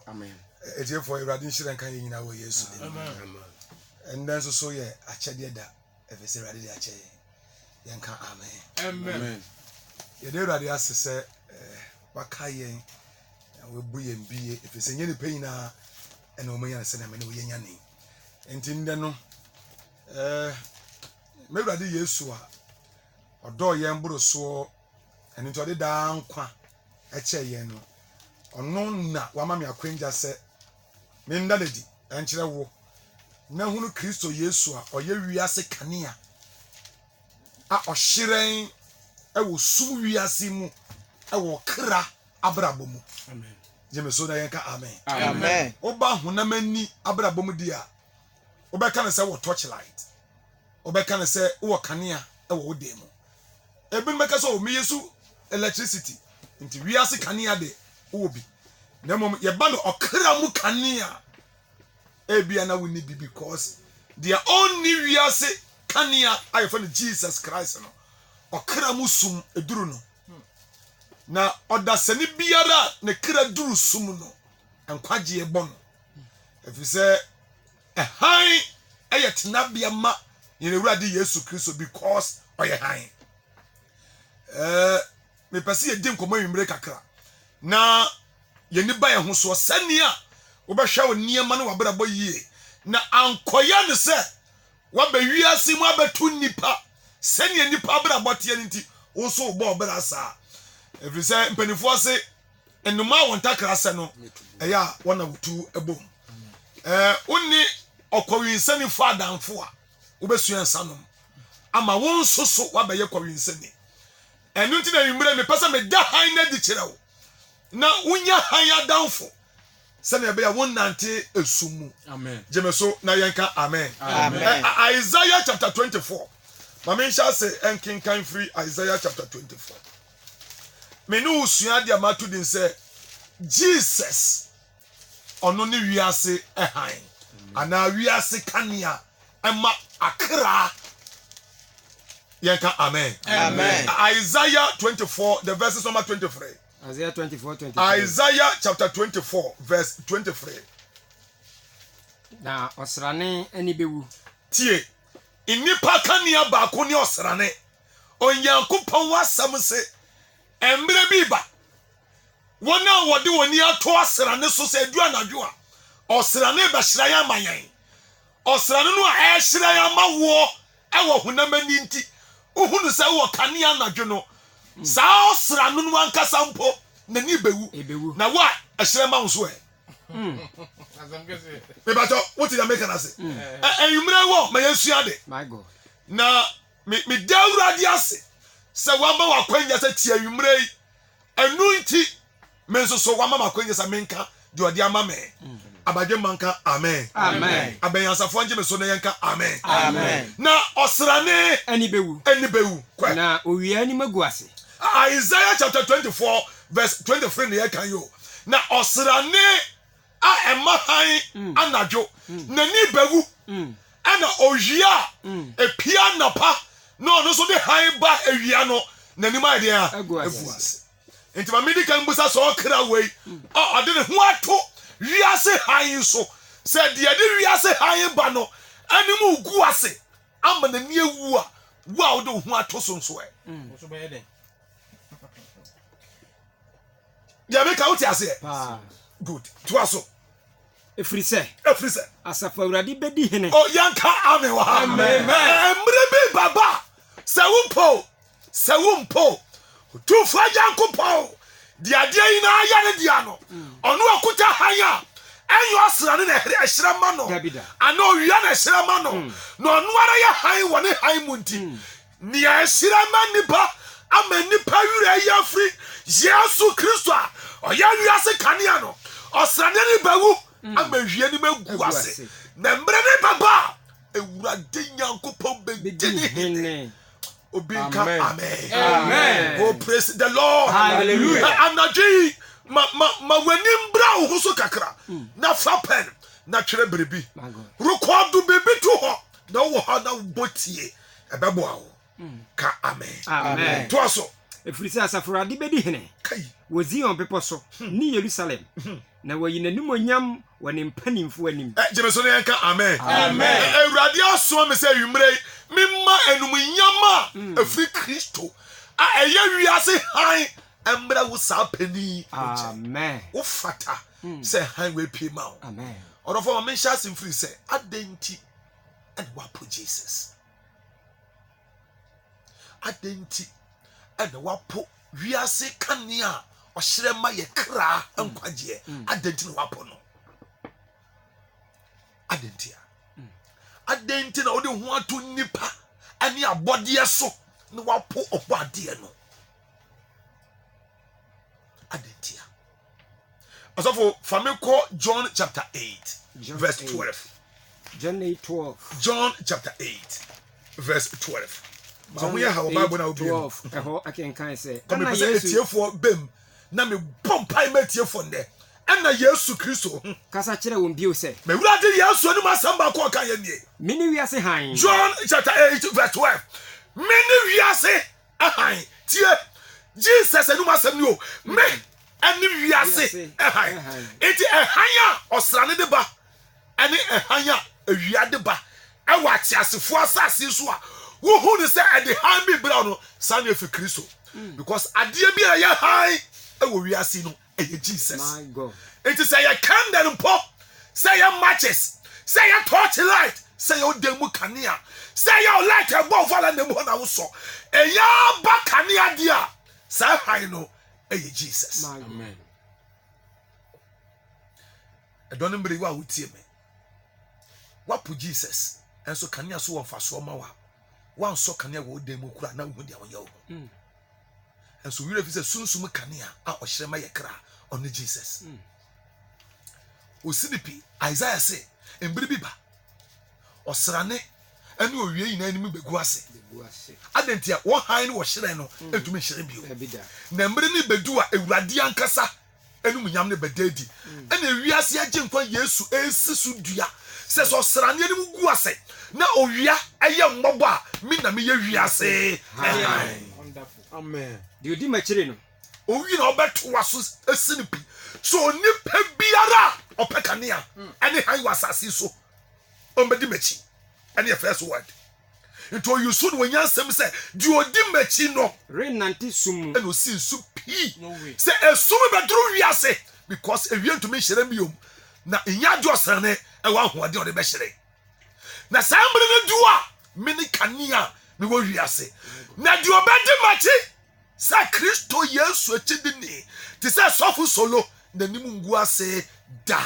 Amen. Ejie for Awurade nhire nkan yina wo Yesu. Amen. And then so ye akyede da efese Awurade de akye yenka amen. Amen. Ye de Awurade asese waka yen we bu yen biye efese nye ne panyina ena o manya se na me ne wo yenya ne. Enti nde no me Awurade Yesu a odo yen buru so eni to de da nkwa eche yen no ono na wama me akwenja se me ndaledi enkyere wo na hunu Kristo Yesu a oye wiase kanea a ohyiren ewo sum wiase mu ewo kra abrabo mu. Amen. Jeme so da yenka amen. Amen. Oba hunamani abrabo mu dia obeka ne se wo torchlight obeka ne se wo kanea ewo wo demu ebin meka so me Yesu electricity nti wiase kanea de wo bi na mom ye ba no okra mu kanea ebia na we need because their only wiase kanea I for Jesus Christ no okra mu sum eduru no na odasani biara ne kra duru sum no enkwagye e bon efise han ayetna bia ma yene Awurade Yesu Kristo because oye han me pese ye dim komo nwimre kakra na yeni ba ye ho so sania wo be hwa wo niema ne wabrabo yie na ankoya ne se wa be wiase mu abetu nipa sania nipa abrabo tie nti wo so wo bo obra sa efise mpanifo se enuma won takra se no eya wona wutu ebom onni okwawinsani fa danfo a wo besu ensanom ama won soso wa be ye kwawinsani enu nti na yimre me pesa me da han na di kirewo na unya han adanfo se na be ya won nante esumu. Amen. Jeme so na yenka amen. Amen. Isaiah chapter 24. Mama shall say enkinkan free Isaiah chapter 24. Me no usua dia matu din say Jesus ono ni wiase han ana wiase kanea ema akra yenka amen. Amen. Isaiah 24 the verses number 23. Isaiah 24:23. Isaiah chapter 24 verse 23. Na osrane ani bewu. Tie inipa kanea ba ko ni osrane onyankopon wasam se emre bi ba wona wode woni ato osrane so se adu anadwo a osrane be hira ya manyan osrane no a hira ya mawo ewo hunamani nti uhunu se wo kanea anadwo no sa osrane no ankasa mpo na ni bewu na wa hira ma nso me bato what did I make an say enwumre wo ma yensua de My God. na me dawurade ase se wamba wakwanya se tie enwumre yi enu nti me nso so wamba wakwanya se menka de odi ama me abadwe manka amen. Amen. Abeyansafo nje me so na yenka amen. Amen. Na osrane Ani bewu. Kwa Na owia ni magu ase. Isaiah chapter 24 verse 23 ne yekan yo na osrane a emahan anadwo na ni bewu ana owia epia napa no no so de han ba ewia no na ni ma de a efuase enti ma medical mbusa so kra wei ade ne ho ato wiase han so se de de wiase han ba no animu gu ase ama na ni ewu a wo a de ho ato so nso so be den ya make out ase good to aso Efri se asafa Awurade bedi hene. Oh yanka amen wa amen. Emre bi baba se wumpo tu fa Yankopon di ade ina aya ne dia no ono akuta hanya enyo asrane na ehira ma no ana owia na ehira ma no no ono ara ya han woni han munti ni ehira ma nipa ama nipa wure ya free Jesus Kristo a oya wiase kanea no osrane ni bawu ama hwie ni magu ase na mbre ne baba Awurade Yankopon bedini hene obinka amen. Amen. Oh praise the Lord. Hallelujah. Anaji ma wanim bra wo so kakra na fa pen na twere brebi record bebi to ho na wo ha na botie ebebo awo ka amen. Amen. To aso Efiri sɛ asafo Awurade bɛdi hene. Kai. Wɔ Zion bepɔ so ne Yerusalem. Na wɔyi n'animonyam wɔ ne mpanimfo anim. Jemeso ne yanka amen. Amen. Awurade aso me say yumre mimma enumunyam a afiri Kristo a ɛyɛ wiase han embra wo saa pani. Amen. Wo fata say han we pie ma. Amen. Orofo ma menhya simfiri say adenti and wapo Jesus. Adenti and wapo wiase kanea ɔhyerɛ ma yɛ kra nkwagie adenti no wapo no adenti na ɔde ho ato nipa ani abɔdeɛ so na wapo ɔbɔdeɛ no adenti asofo fameko John chapter 8 verse 12 John 8:12 John chapter 8 verse 12 John 8:12 ɛhɔ akenkan sɛ ana Yesu etiefo bem na me pompai metiefo nde ana Yesu Kristo kasa kyerɛ wɔn bio sɛ me wurade Yesu anim asɛm ba ko kan yɛ nie mini wiase han John chapter 8 verse 12 mini wiase han tie Jesus anim asɛm ni o me ani wiase han enti han a ɔsrane de ba ani han a awia de ba ɛwɔ atiasefo asase so a wo hu ne sɛ ɛde han bi bra no saa na efi Kristo because adeɛ bi a yɛ han ɛwɔ wiase no ɛyɛ Jesus. My God. It is a candle pop, say your matches, say your torch light, say your demu kania, say your light above all and the one also. A ya back kania dia, say I know a Jesus. Amen. I don't remember what would see me. What put Jesus? And so kania so on fast mawa. One so kania wo demu kura na wo dia wo. And so we refuse soon sumu kania a ohyerema yekra on Jesus. Osinipi Isaiah say embiri biba osrane ene owie yina anim begu ase adentia wo han ne wo hyerɛn no etumi hyerɛn bio na embiri ne bedu a ewurade ankasa enum nyam ne bedadi ene wiase agye nkwa Yesu esi so dua sɛ so osrane anim gu ase na owia ɛyɛ mmɔbɔ a mi na me ye wiase. Amen. Do di machire no owi na obeto waso esinipi so nipa biara opekania ene han wasase so ombedi machi ene the first word into you so when yansem say di odi machi no renante sum ene osi su pi say esum bedru wiase because ewie ntumi hyere miom na nya josrane e wa hoade ode be hyere na sambre ne duwa mini kania me wo wiase na di obedi machi sa Kristo Yesu echidini ti say sofu solo na nimu ngu ase da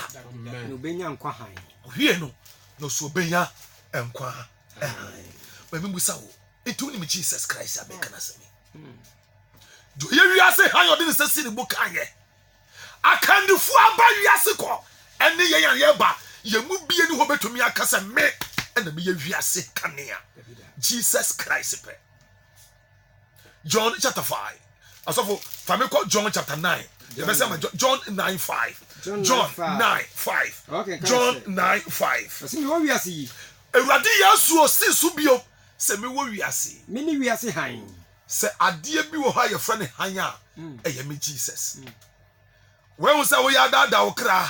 no benya nkwa han hwie no no so benya nkwa ba mi busa wo etu ni Jesus Christ abeka na sami do ye wiase han yodi ne sesi ne book anye akandifu aba wiase ko ene ye yan ba ye mu bie ni ho betumi akasa me ena me ye wiase kanea Jesus Christ pe John chapter 5. Asofo fameko John chapter 9. John 9:5. John 9:5. Okay, John 9:5. Asi mi wo wiase yi. Ewurade Yesu osi su bio se mi wo wiase. Mini wiase han. Se ade bi wo ha ye fra ne han a eye me Jesus. When we say we ya da wo kra.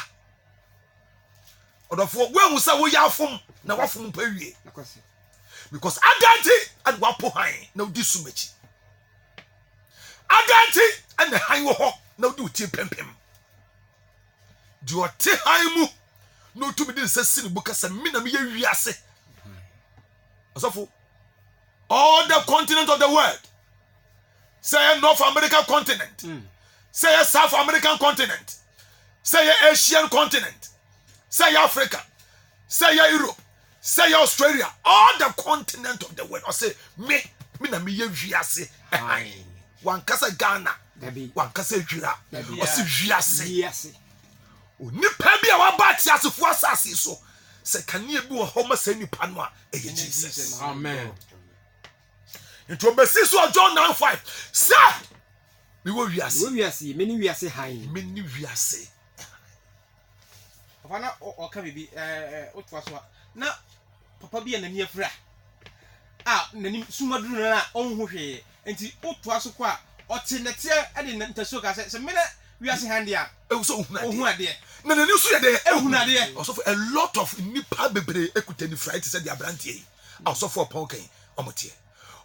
Odofo when we say we ya afom na wafom pa wie. Because adanti and wapo han na odi sumachi. Adanti and the han wo ho na odi utie pempem. Do ote han mu no to be din sesini buka se me na me ye wiase. Asofo all the continent of the world. Say North American continent. Say South American continent. Say Asian continent. Say Africa. Say Europe. Say Australia. All the continent of the world. I say me na me ye wiase. One kasa Ghana. One kasa Jura. I say wiase. Nipa bi a wabati asefo asase so. Say kanie bi wo homa say nipa no a Jesus. Amen. Into Messiso John 9:5. Sir, we will wiase. We wiase, many wiase han. Many wiase. Papa na o ka bibi otwa so na papa bi na niafra. Ah, nanim sumaduru na onhu hwe. Enti otwa so kwa ɔte nɛteɛ ɛde ntasuo ka sɛ mene wiase hande a so ohu adeɛ na nani so yɛ de ehunu adeɛ ɔsɔfo a lot of nipa bebree ekuta ni fry te sɛ de abranteɛ yi ɔsɔfo ɔpɔn kan ɔmoteɛ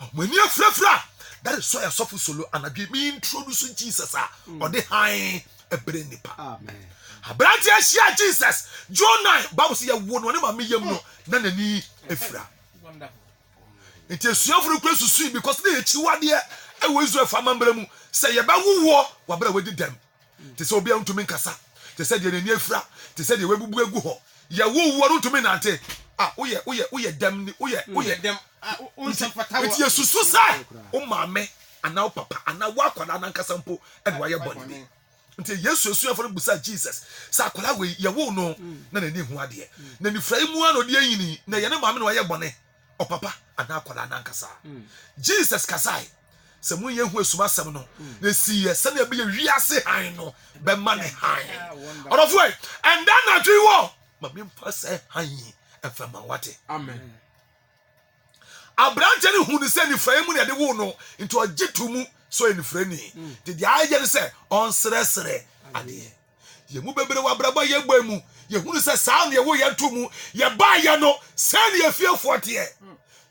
ɔmani afrafra that is why ɔsɔfo solo anadwe me introduce Jesus a ɔde han ebre nipa Amen. abranteɛ hyia Jesus John 9 Bible say yɛ wo no ne ma me yam no na nani afira nti esuafo kura susu because na echiwadeɛ ɛwɔ Israel fama mbere mu sɛ yɛbɛwowɔ wabra wadi dɛm te sɛ obi a ntumi nkasa te sɛ deɛ n'ani afira te sɛ deɛ wabubu agu hɔ yɛwowɔ no ntumi nante woyɛ dɛm ni woyɛ dɛm unsafatawa nti esusu sɛ o maame ana o papa ana wo akwada na nkasa mpo ɛna wayɛ bɔne nti Yesu esuafo no busa Jesus sɛ akwada we yɛwo no na n'ani hu adeɛ na nifra mu ano de yini na yɛne maame no wayɛ bɔne o papa ana akwada na nkasa Jesus kasai sɛ mo yɛ hu esuma sɛm no na si yɛ sɛ na be yɛ wiase han no be ma ne han ɔrɔfo ɛ and then na twi wo ma me mfa sɛ han yi ɛfa ma wate amen abrante ne hu ne sɛ ni fra mu na de wo no nti ɔgye to mu so yɛ ni fra ni de de ayɛ ne sɛ ɔnsrɛsrɛ adeɛ yɛ mu bebre wa braba yɛ gba mu yɛ hu ne sɛ saa na yɛ wo yɛ to mu yɛ ba yɛ no sɛ ne yɛ fiefo teɛ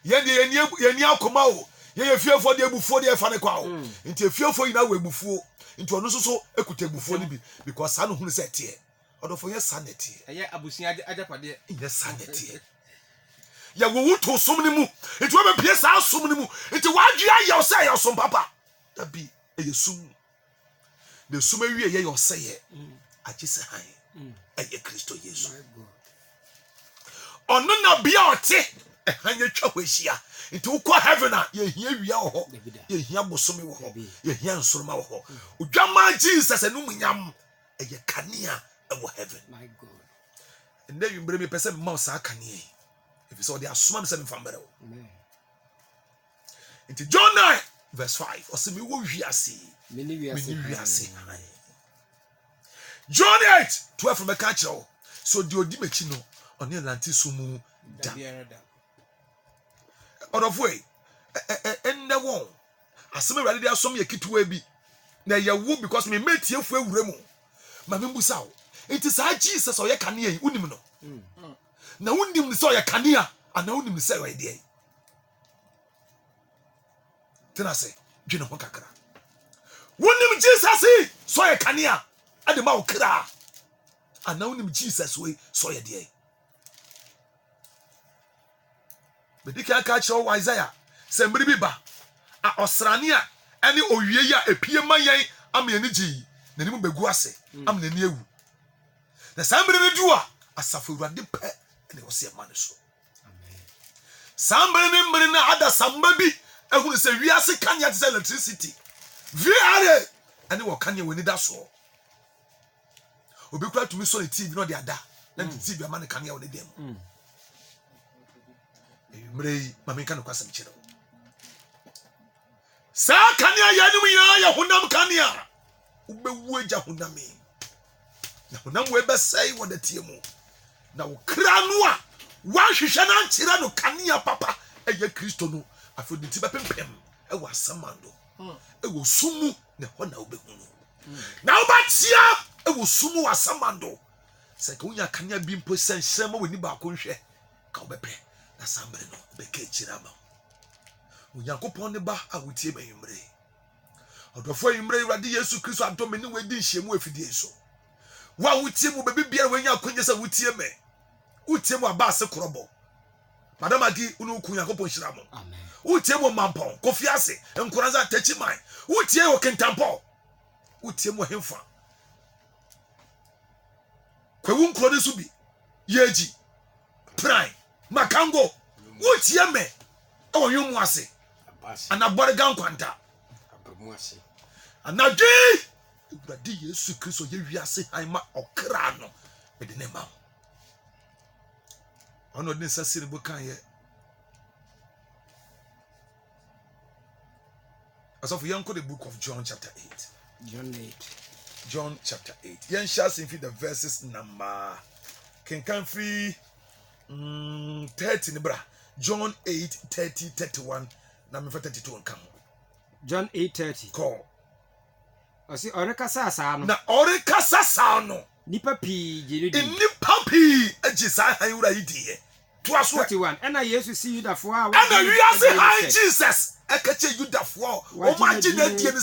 yɛ de yɛ ni akoma o yɛ fiefo de ebufuo de ɛfa ne kwa o nti fiefo yi na wo ebufuo nti ɔno nso so ekuta ebufuo ni bi because saa no hu ne sɛ teɛ ɔdɔfo yɛ saa na teɛ ɛyɛ abusua ajapadeɛ yɛ saa na teɛ yɛ wo wuto som ne mu nti wo be pie saa som ne mu nti wadwe ayɛ wo sɛ yɛ som papa da bi ɛyɛ sum de sum awie yɛ yɛ ɔsɛ yɛ agye sɛ han ɛyɛ Kristo Yesu ɔno na bia ɔte ɛhan yɛ twa hɔ ahyia nti wokɔ heaven a yɛhia wia wɔ hɔ yɛhia bosome wɔ hɔ yɛhia nsoroma wɔ hɔ odwama Jesus ɛnum nyam ɛyɛ kanea ɛwɔ heaven My God. ɛnɛ yimbre me pɛ sɛ mma wo saa kanea if you saw the asuma me sɛ mfa mbere wo Amen. nti John 9 verse 5 ɔsɛ me wo wiase Many we are me ni saying, wiase John 8 12 me ka kyerɛ wo so di odi mechi no ɔne Atlantis so mu da ɔdɔfo yi ɛnɛ wɔn asɛm awurade de asom yɛ ketewa bi na yɛ wo because me metie fu awura mu ma me mbusa wo enti saa Jesus ɔyɛ kanea yi unim no na unim ne sɛ ɔyɛ kanea ana unim ne sɛ ɔyɛ deɛ tena sɛ dwene ho kakra unim Jesus yi sɛ ɔyɛ kanea ade ma wo kra ana unim Jesus we sɛ ɔyɛ deɛ medika ka kyerɛ wo Isaiah sɛ mmere bi ba a ɔsrane a ɛne owie yi a epie ma yɛn ama yɛn gyi n'anim begu ase ama n'ani ewu na saa mmere no du a asafo Awurade pɛ ɛne ɔsɛ ma ne so saa mmere na ada samba bi ehunu sɛ wiase kanea te sɛ electricity VR ɛne wɔ kanea wɔ ni da so obi kura tumi so ne TV no de ada na ne TV ama ne kanea wɔ ne dem mmere mame ka no kwasɛm kyerɛ saa kanea yɛ anim nyinaa yɛ honam kanea wobɛwu agya honame na honam wɔ ɛbɛsɛe wɔ datie mu na wo kra no a woahwehwɛ no ankyerɛ no kanea papa ɛyɛ Kristo no afei de ti bɛpempem ɛwɔ asamando ɛwɔ sumu na hɔ na wobɛhu no na wobatia ɛwɔ sumu wɔ asamando sɛ ka wonya kanea bi mpo sɛ nhyɛ ma w'ani baako nhwɛ ka wobɛpɛ na sambre no bɛka kyerɛ ma Onyankopɔn ne ba a wotie ba yimre ɔdɔfo yimre Awurade Yesu Kristo adome ne wadi nhyiamu afidie so wa wotie mu baabi biara wanya akonye sɛ wotie me wotie mu aba ase korɔbɔ madam agi unu ku Onyankopɔn hyira mo Amen. wotie mu mampɔn kofi ase nkoranza tachi man wotie wo kentampɔ wotie mu hemfa kwawu nkoro ne so bi yeji prime makango wotie me ɛwɔ nwom ase anabɔre gankwanta Abamuase. anadwe Awurade Yesu Kristo yɛ wiase han ma ɔkra no mede ne ma ɔno de nsa sire bo kan yɛ asɔfo yɛnkɔ the book of John chapter 8 John chapter 8 yɛn hyɛ asen fi the verses number kenkan free 30 ne bra John 8 30 31 na me 32 nka ho John 8:30. call Ɔsi ɔrekasa saa no. Na ɔrekasa saa no. Nipa pii gye ne di. Nipa pii agye saa han wura yi diɛ. Toa so. 41. Ɛna Yesu si Yudafoɔ a ɛna wiase han Jesus ɛkɛkyɛ Yudafoɔ ɔmo agye na die ne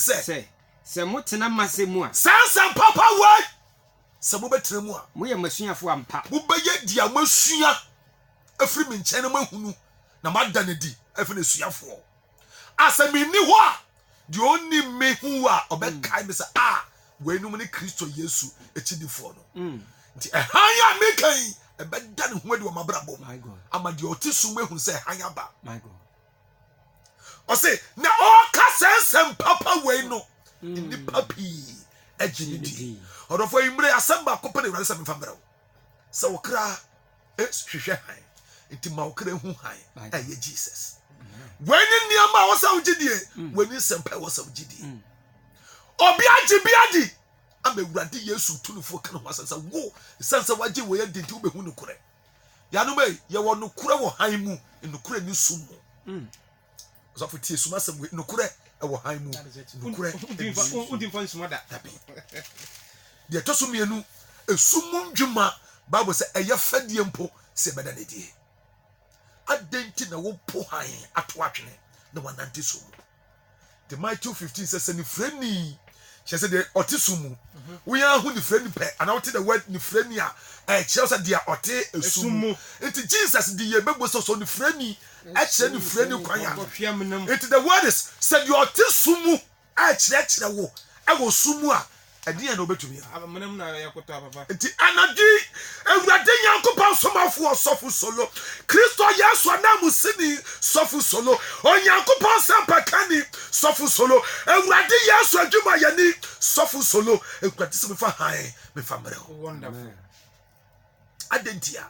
sɛ motena mase mu a sansan papa wai sɛ mobɛtena mu a moyɛ masuafoɔ ampa mobɛyɛ di a masua afiri me nkyɛn na mahunu na mada ne di afiri ne suafoɔ asɛ menni hɔ a deɛ ɔnni me hu a ɔbɛkae me sɛ wɔanum ne Kristo Yesu akyidifoɔ no nti ɛhan a meka yi ɛbɛda ne ho adi wɔ mabrabɔ mu ama deɛ ɔte so mu ehunu sɛ ɛhan aba ɔse na ɔka sɛnsɛm papa wei no nipa pii agye ne di ɔdɔfo yi mmerɛ asɛm baako pɛ ne Awurade sɛ memfa mmerɛ wo sɛ wo kra hwehwɛ han nti ma wo kra hu han ɛyɛ Jesus wɔne nneɛma a wɔsa wo gyidie wɔne nsɛm pa wɔsa wo gyidie obi agye ama Awurade Yesu tunufo ka ne ho asɛm sɛ wo sɛnsɛ wagye wɔ yɛ dinti wobɛhu no korɛ yanom yi yɛwɔ no korɛ wɔ han mu no korɛ ne sum mu ɔsɔfo tie sum asɛm no korɛ ɛwɔ han mu no korɛ undimfa nsuma da deɛ to so mienu esum mu ndwuma Bible sɛ ɛyɛ fɛdie mpo sɛ bɛda ne die adenti na wo po han ato atwene na wanante so mu the Matthew 15 sɛ sɛ ne frɛni kyɛ sɛ deɛ ɔte so mu woyɛ ahu ne frɛni pɛ ana wote the word ne frɛni a ɛkyerɛ sɛ deɛ ɔte esum mu nti Jesus de yɛ bɛbɔ sɛ so ne frɛni ɛkyerɛ ne frɛni kwan a nti the word is sɛ deɛ ɔte sum mu ɛkyerɛkyerɛ wo ɛwɔ sum mu a ɛdeɛ na obɛtumi amanam na yakota papa nti anadi Awurade Nyankopɔn somafoɔ sɔfo solo Kristo Yesu anamu sini sɔfo solo Onyankopɔn sampakani sɔfo solo Awurade Yesu adwuma yani sɔfo solo Awurade sɛ mefa han mefa mmerɛ wonderful adentia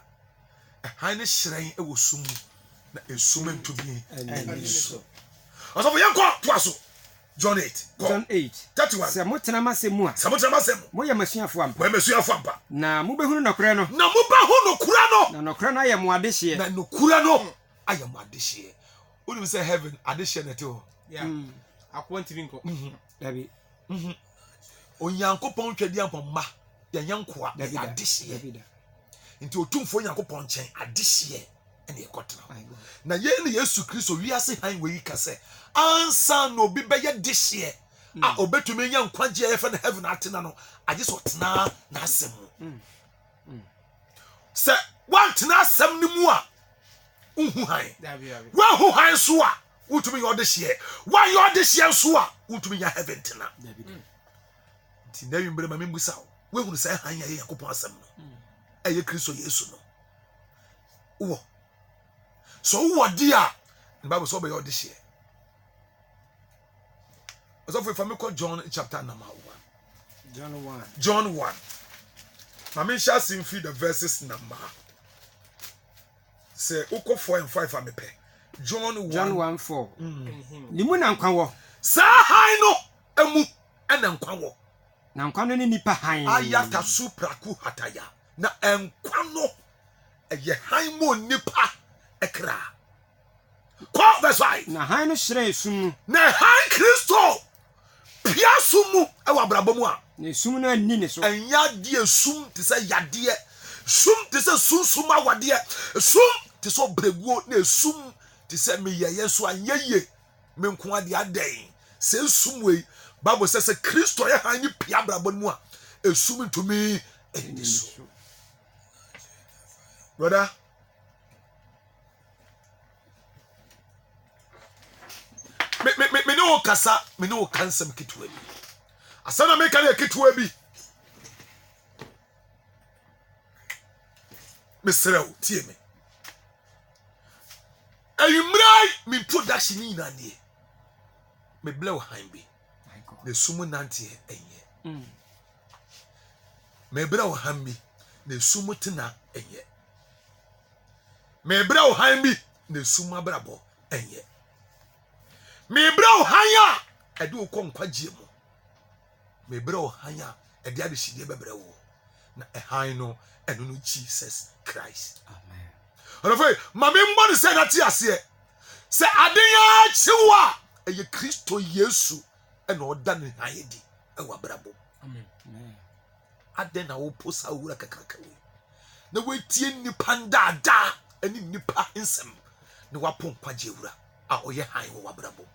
han ne hyerɛn ɛwɔ sum na esum ntumi ɛnso ɔsɔfo yɛnkɔ toa so John 8 31 sɛ motena mase mu a moyɛ masuafoɔ ampa na mobɛhunu nɔkorɛ no na mobɛhu nokora no na nɔkorɛ no ayɛ mo adehyeɛ na nokora no ayɛ mo adehyeɛ wonim sɛ heaven adehyeɛ na ɛte hɔ akoa ntimi nkɔ dabi Onyankopɔn twadi ampɔma yɛnyɛ nkoa adehyeɛ nti otumfoɔ Onyankopɔn nkyɛn adehyeɛ ɛne ɛkɔtena na yɛn ne Yesu Kristo wiase han wɔ yi ka sɛ ansa no obi bɛyɛ dehyeɛ a obetumi nya nkwagye a yɛfɛ no heaven atena no agye sɛ ɔtena n'asɛm mu sɛ wantena asɛm no mu a unhu han wahu han so a wotumi yɛ ɔdehyeɛ wanyɛ ɔdehyeɛ so a wotumi nya heaven tena nti na wimbere ma membusa wo wehunu sɛ han yɛ Yakobɔ asɛm no ɛyɛ Kristo Yesu no wo so wo di a the Bible so be your this year so if I make John chapter number 1 John 1 Mama shall sing feed the verses number say uko 4 and 5 am pay John 1:4 nimu na nkwa wo sa han no emu na nkwa wo na nkwa no ni nipa han ayata supraku hataya na nkwa no eye han mo nipa ekra kwa verse 5 na han no hyerɛn sum na han Kristo pia sum ewa abrabom a na sum no ani ne so enya de sum te sɛ yadeɛ sum te sɛ sunsum awadeɛ sum te sɛ breguo na sum te sɛ meyɛyɛ so anyeye me nko ade adan sɛ sum wei Bible sɛ Kristo yɛ han ni pia abrabom mu a esum ntumi ani so brother me no kasa me no kansam kitwa bi asana me kan kitwa bi me srew tie me ayumrai me production ni na nie me blew han bi na sumu nante enye me blew han bi na sumu tena enye me blew han bi na sumu abrabo enye me bro hanya ade okọ nkwagye mu me bro hanya ade ade hide bebre wo na han no eno no Jesus Christ amen orofo ma me mbọ ne se na ti ase se ade ya chiwa eye Kristo Yesu ena oda ne han di ɛwɔ abrabɔ Amen. aden na wo posa wura kakraka we na wetie nipa ndaadaa ani nipa nsɛm na wapon kwagye wura a ɔyɛ han wɔ abrabɔ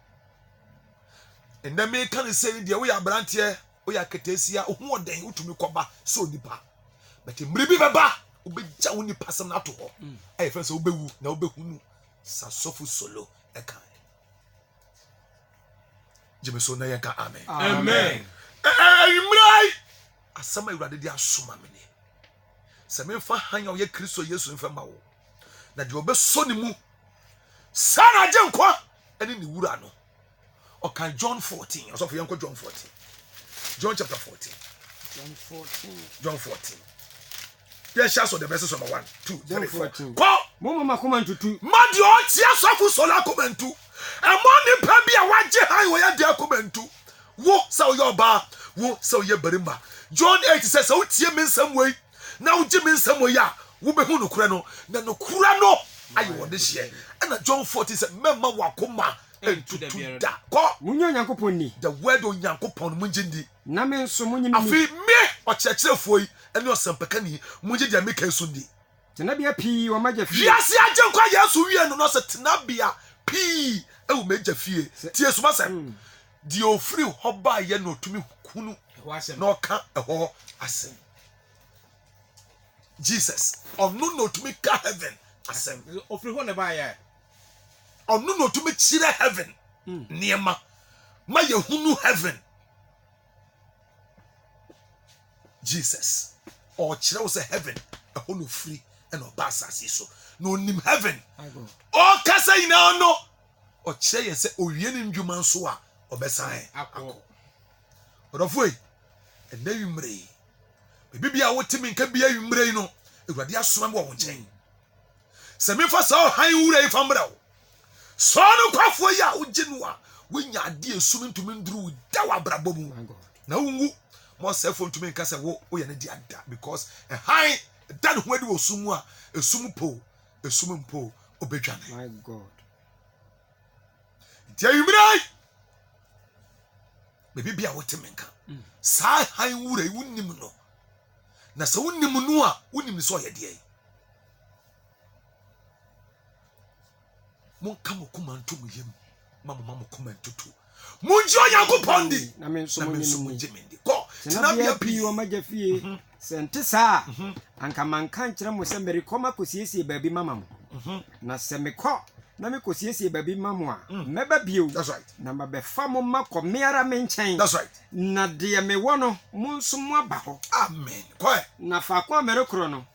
ndame kan sɛ deɛ wo yɛ abranteɛ wo yɛ akatesia wo ho ɔden wotumi kɔba so nipa but mmiri bi bɛba wobɛgya wo nipa sɛm na ato hɔ ɛyɛ fɛ sɛ wobɛwu na wobɛhunu sasɔfo solo ɛka gyeme so na yɛka amen Amen. mmiri asɛm a awurade de asoma me ne sɛ memfa han a ɔyɛ kristo yesu mfa ma wo na deɛ ɔbɛsɔ ne mu saa na agye nkwa ɛne ne wura no ɔka John 14 ɔsɔfo yɛnkɔ John 14 John chapter 14 John 14 yɛhyɛ so the verses number 1 2 3 4 kɔ Mama makoma ntutu. ma deɛ ɔte asɔfo sɔla akɔmantu ɛmɔ nipa bi a wagye han wɔyɛ de akɔmantu wo sɛ woyɛ ɔbaa wo sɛ woyɛ barima John 8 sɛ sɛ wotie me nsɛm wei na wogye me nsɛm wei a wobɛhu nokora no na nokora no ayɛ wɔde hyeɛ ɛna John 14 sɛ mɛma wakoma ɛntutu da kɔ Munyo Nyankopɔn ni. the word of Nyankopɔn no mungye ndi Na me nso munyi mi. afei me ɔkyerɛkyerɛfoɔ yi ɛne ɔsɛmpakani mungye deɛ meka so ndi Tenabia pii wa magya fi. wiase agye nkwa Yesu wie no no sɛ tenabea pii ɛwɔ magya fie tie soma sɛ deɛ ofiri hɔ ba yɛ no otumi kunu na ɔka ɛhɔ asɛm Jesus ɔno na otumi ka heaven asɛm Ofiri hɔ na ba ya. ɔno na otumi kyerɛ heaven nneɛma ma yɛhunu heaven Jesus ɔkyerɛ wo sɛ heaven ɛhɔ no free ɛna ɔba asase so na onim heaven ɔkasa nyinaa no ɔkyerɛ yɛn sɛ owie ne ndwuma nso a ɔbɛsan akɔ ɔdɔfo yi ɛnɛ nwummerɛ bibi a wotemi nka bia nwummerɛ yi no awurade asoma me wɔ wo nkyɛn sɛ memfa saa ɔhan wura yi fa mmrɛ wo sɔɔ no kwafoɔ yi a wogye no a wonya adeɛ sum ntumi nduru wo da wɔ abrabɔ mu na wonwu ma ɔsɛfoɔ ntumi nka sɛ woyɛ no de ada because ɛhan da ne ho adi wɔ sum mu a ɛsum po ɛsum mpo obɛdwane My God. nti awummerɛ bibi a wotemi nka saa han wura yi wonim no na sɛ wonim no a wonim sɛ ɔyɛ deɛ monka mo koma nto mo yam ma mo koma ntoto mungye Onyankopɔn di Na me nso na me nso munyi mi. mungye me di kɔ Tenabia tenabea pii wa pii magya fie. Sente saa. Anka manka nkyerɛ mo sɛ merekɔma kosiesie baabi mama mo. Na sɛ mekɔ na mekosiesie baabi ma mo a mɛba bio. that's right Na mabɛfa mo ma kɔ me ara me nkyɛn. that's right Na deɛ mewɔ no mo nso mo aba hɔ. amen kɔ Na faako a merekoro no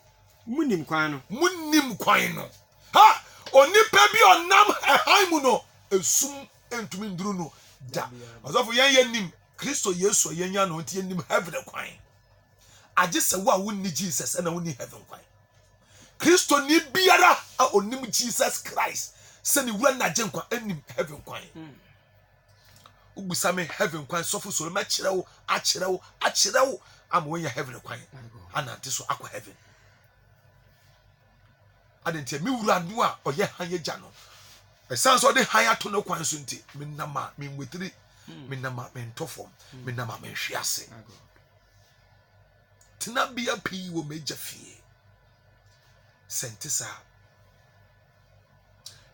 munim kwan no. munim kwan no ha onipa bi ɔnam ɛhan mu no esum ntumi nduru no da ɔsɔfo yɛn nim Kristo Yesu yɛn nya no nti yɛn nim heaven kwan agye sɛ wo a wonni Jesus ɛna wonni heaven kwan Kristo ni biara a onim Jesus Christ sɛ ne wura na agye nkwa anim heaven kwan ubusa me heaven kwan sɔfo so ma akyerɛ wo ama wɔnya heaven kwan anante so akɔ heaven adentia mi wura no a ɔyɛ han agya no ɛsan so ɔde han ato no kwan so nti menama menwetiri menama mentofom menama menhwe ase tena bia pii wɔ magya fie sente saa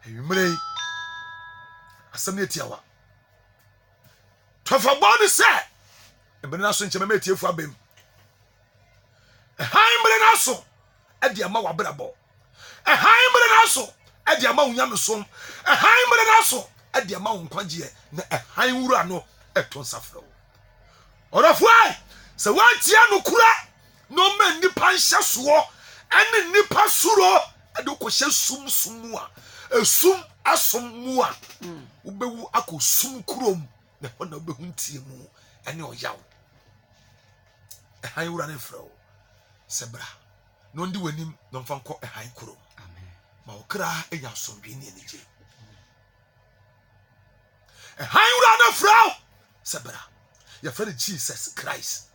ewimrei asɛm ne tiawa tofa bɔne sɛ mbere na so nkyɛma metiefu abem han mbere na so ɛde ama wabrabɔ ɛhan mbere na so ɛde ama wo nyamesom ɛhan mbere na so ɛde ama wo nkwagyeɛ na ɛhan wura no ɛto nsafrɛ wo ɔdɔfo ai sɛ woantia no kura na ɔma nnipa nhyɛ soɔ ɛne nnipa suro ɛde wokɔhyɛ sum mu a ɛsum asom mu a wobɛwu akɔ sum kurom na hɔ na wobɛhu ntie mu ɛne ɔyaw ɛhan wura no mfrɛ wo sɛ bra na ɔnde w'anim na ɔmfa nkɔ ɛhan kurom ma okra enya asomdwe ne anigye ɛhan wura no frɛ sɛbra yɛfrɛ no Jesus Christ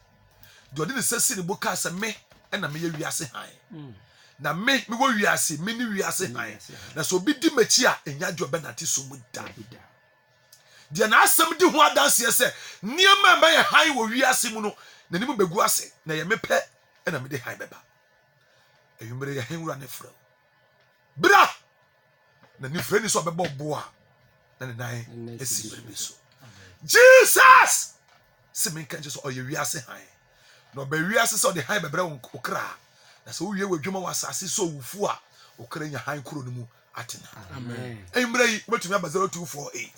de ɔde ne sɛsi ne boka sɛ me ɛna meyɛ wiase han na me wɔ wiase me ne wiase han na sɛ obi di m'akyi a enya de ɔbɛnate so mu da dia na asem di ho adanse se niema ma ye han wo wiase mu no nanim begu ase na ye mepɛ na me de han beba eyumre ye han wura ne frɛ bra na ni frɛ ni so bɛbɔ boa na ne nan esi bere so Jesus se men kan so oye wiase han no ba wiase so de han bɛbrɛ wo kra na so wie wadwuma wa asase so wufu a okra nya han kro no mu atena Amen. eyumre yi betumi aba 0248